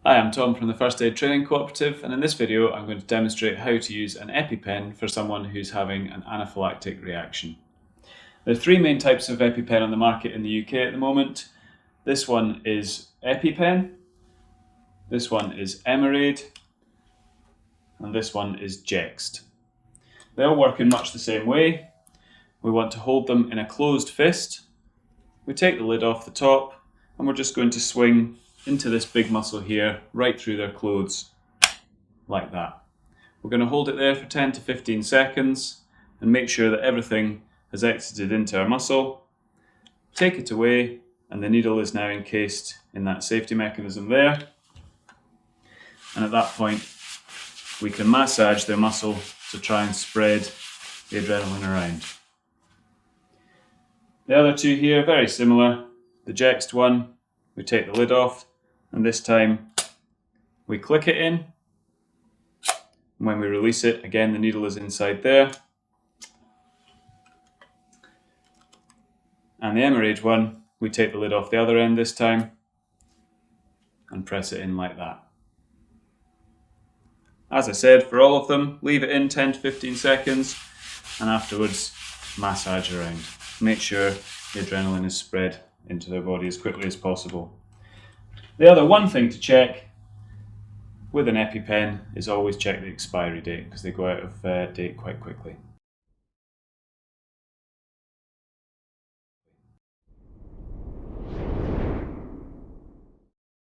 Hi, I'm Tom from the First Aid Training Co-operative, and in this video I'm going to demonstrate how to use an Epipen for someone who's having an anaphylactic reaction. There are three main types of Epipen on the market in the UK at the moment. This one is Epipen, this one is Emerade, and this one is Jext. They all work in much the same way. We want to hold them in a closed fist. We take the lid off the top and we're just going to swing into this big muscle here, right through their clothes, like that. We're going to hold it there for 10 to 15 seconds and make sure that everything has exited into our muscle. Take it away, and the needle is now encased in that safety mechanism there. And at that point, we can massage their muscle to try and spread the adrenaline around. The other two here, very similar. The Jext one, we take the lid off, and this time we click it in. And when we release it, again the needle is inside there. And the Emerade one, we take the lid off the other end this time and press it in like that. As I said, for all of them, leave it in 10 to 15 seconds and afterwards massage around. Make sure the adrenaline is spread into their body as quickly as possible. The other one thing to check with an Epipen is always check the expiry date, because they go out of date quite quickly.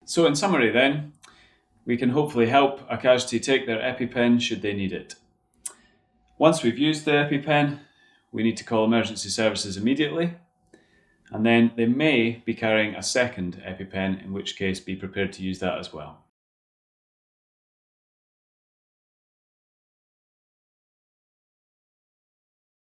So in summary then, we can hopefully help a casualty take their Epipen should they need it. Once we've used the Epipen, we need to call emergency services immediately. And then they may be carrying a second Epipen, in which case be prepared to use that as well.